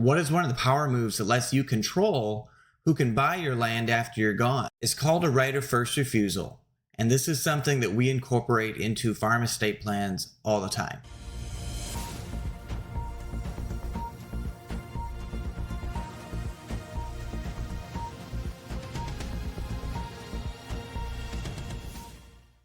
What is one of the power moves that lets you control who can buy your land after you're gone? It's called a right of first refusal. And this is something that we incorporate into farm estate plans all the time.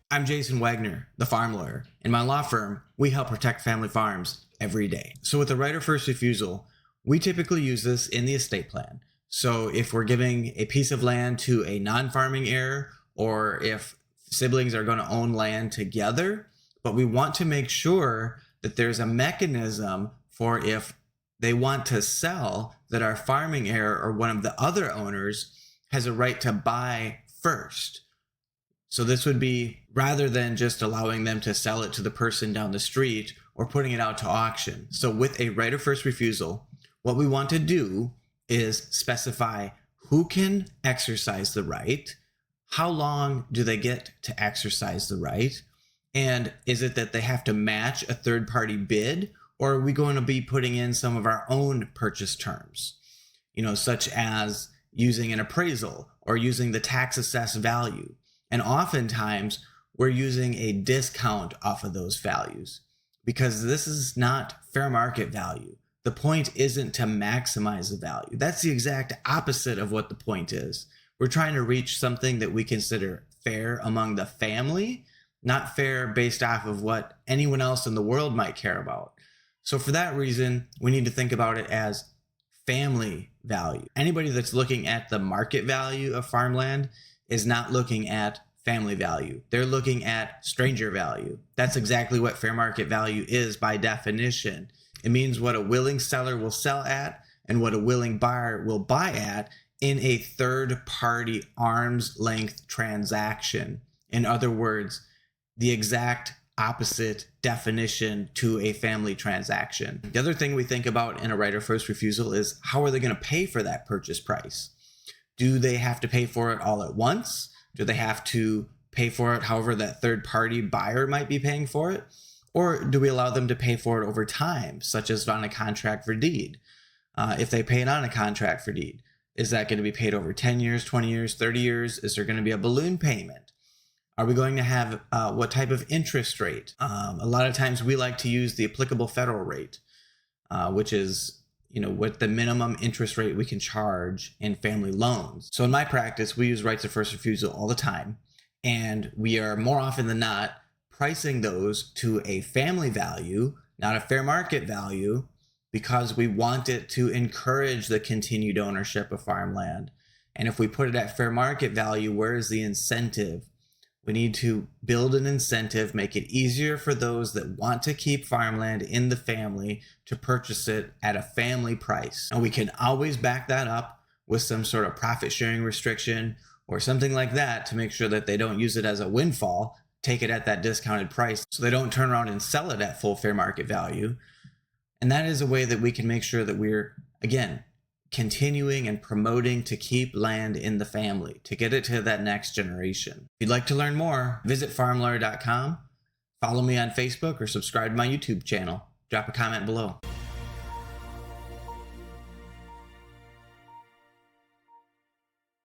I'm Jason Wagner, the farm lawyer. In my law firm, we help protect family farms every day. So with the right of first refusal, we typically use this in the estate plan. So if we're giving a piece of land to a non-farming heir, or if siblings are going to own land together, but we want to make sure that there's a mechanism for if they want to sell, that our farming heir or one of the other owners has a right to buy first. So this would be rather than just allowing them to sell it to the person down the street or putting it out to auction. So with a right of first refusal, what we want to do is specify who can exercise the right, how long do they get to exercise the right, and is it that they have to match a third-party bid, or are we going to be putting in some of our own purchase terms, such as using an appraisal or using the tax assessed value. And oftentimes we're using a discount off of those values because this is not fair market value. The point isn't to maximize the value. That's the exact opposite of what the point is. We're trying to reach something that we consider fair among the family, not fair based off of what anyone else in the world might care about. So for that reason, we need to think about it as family value. Anybody that's looking at the market value of farmland is not looking at family value. They're looking at stranger value. That's exactly what fair market value is by definition. It means what a willing seller will sell at and what a willing buyer will buy at in a third-party arm's length transaction. In other words, the exact opposite definition to a family transaction. The other thing we think about in a right of first refusal is how are they going to pay for that purchase price? Do they have to pay for it all at once? Do they have to pay for it however that third-party buyer might be paying for it? Or do we allow them to pay for it over time, such as on a contract for deed? If they pay it on a contract for deed, is that going to be paid over 10 years, 20 years, 30 years? Is there going to be a balloon payment? Are we going to have what type of interest rate? A lot of times we like to use the applicable federal rate, which is what the minimum interest rate we can charge in family loans. So in my practice, we use rights of first refusal all the time. And we are more often than not pricing those to a family value, not a fair market value, because we want it to encourage the continued ownership of farmland. And if we put it at fair market value, where is the incentive? We need to build an incentive, make it easier for those that want to keep farmland in the family to purchase it at a family price. And we can always back that up with some sort of profit sharing restriction or something like that to make sure that they don't use it as a windfall, take it at that discounted price so they don't turn around and sell it at full fair market value. And that is a way that we can make sure that we're, again, continuing and promoting to keep land in the family, to get it to that next generation. If you'd like to learn more, visit farmlawyer.com, follow me on Facebook, or subscribe to my YouTube channel. Drop a comment below.